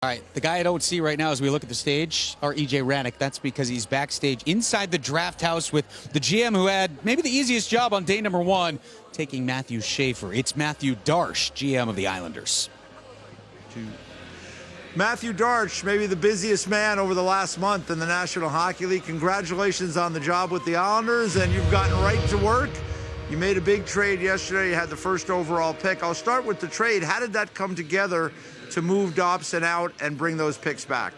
All right, the guy I don't see right now as we look at the stage are E.J. Rannick. That's because he's backstage inside the draft house with the GM who had maybe the easiest job on day number one, taking Mathieu Schaefer. It's Mathieu Darche, GM of the Islanders. Mathieu Darche, maybe the busiest man over the last month in the National Hockey League. Congratulations on the job with the Islanders, and you've gotten right to work. You made a big trade yesterday. You had the first overall pick. I'll start with the trade. How did that come together to move Dobson out and bring those picks back?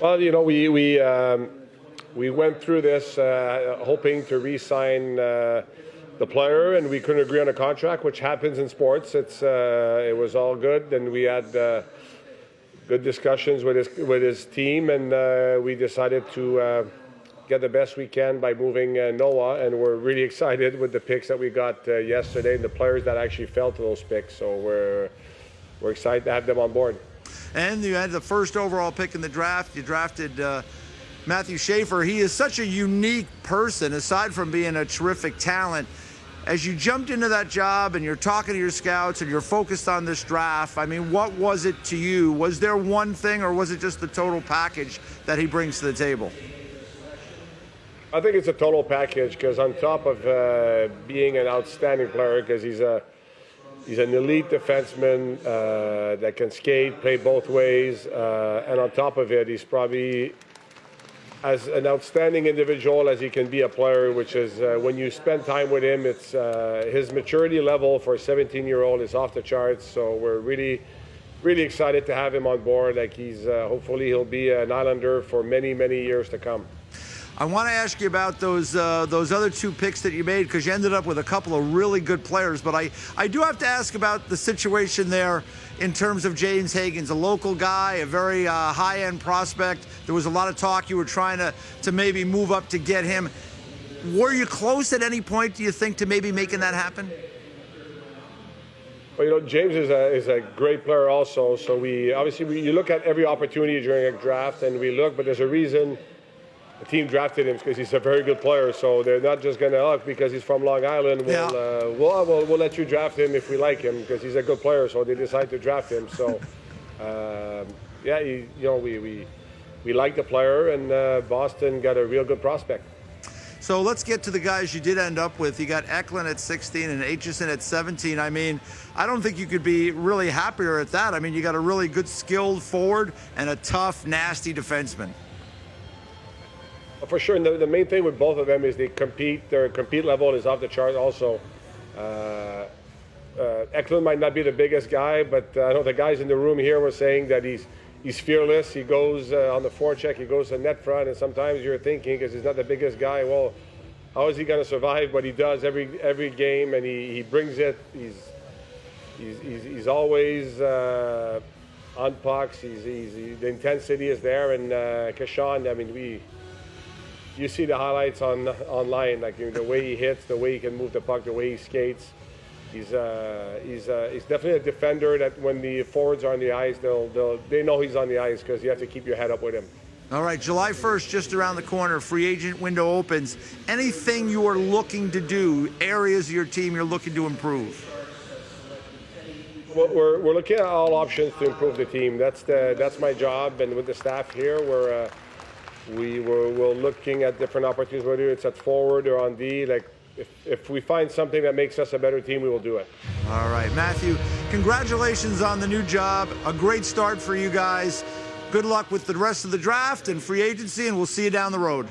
Well, you know, we went through this hoping to re-sign the player, and we couldn't agree on a contract, which happens in sports. It was all good, and we had good discussions with his team, and we decided to get the best we can by moving Noah, and we're really excited with the picks that we got yesterday and the players that actually fell to those picks. So we're excited to have them on board. And you had the first overall pick in the draft. You drafted Mathieu Schaefer. He is such a unique person, aside from being a terrific talent. As you jumped into that job and you're talking to your scouts and you're focused on this draft, I mean, what was it to you? Was there one thing, or was it just the total package that he brings to the table? I think it's a total package, because on top of being an outstanding player, because he's an elite defenseman that can skate, play both ways, and on top of it, he's probably as an outstanding individual as he can be a player, which is when you spend time with him, it's his maturity level for a 17-year-old is off the charts. So we're really, really excited to have him on board. Like hopefully he'll be an Islander for many, many years to come. I want to ask you about those other two picks that you made, because you ended up with a couple of really good players. But I do have to ask about the situation there in terms of James Hagens, a local guy, a very high-end prospect. There was a lot of talk you were trying to maybe move up to get him. Were you close at any point, do you think, to maybe making that happen? Well, you know, James is a great player also. So you look at every opportunity during a draft, and we look, but there's a reason the team drafted him, because he's a very good player. So they're not just going to, because he's from Long Island, we'll let you draft him if we like him, because he's a good player. So they decided to draft him. So, we like the player, and Boston got a real good prospect. So let's get to the guys you did end up with. You got Eklund at 16 and Aitchison at 17. I mean, I don't think you could be really happier at that. I mean, you got a really good, skilled forward and a tough, nasty defenseman. For sure, and the main thing with both of them is they compete. Their compete level is off the chart also. Eklund might not be the biggest guy, but I know the guys in the room here were saying that he's fearless. He goes on the forecheck, he goes to net front, and sometimes you're thinking, because he's not the biggest guy, well, how is he going to survive? But he does every game, and he brings it. He's always on pucks. The intensity is there, and Kashan, I mean, you see the highlights online, like the way he hits, the way he can move the puck, the way he skates. He's definitely a defender that when the forwards are on the ice, they know he's on the ice, because you have to keep your head up with him. All right, July 1st, just around the corner, free agent window opens. Anything you are looking to do, areas of your team you're looking to improve? Well, we're looking at all options to improve the team. That's my job, and with the staff here, we're looking at different opportunities, whether it's at forward or on D. Like, if we find something that makes us a better team, we will do it. All right, Mathieu, congratulations on the new job. A great start for you guys. Good luck with the rest of the draft and free agency, and we'll see you down the road.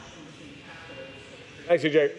Thanks, EJ.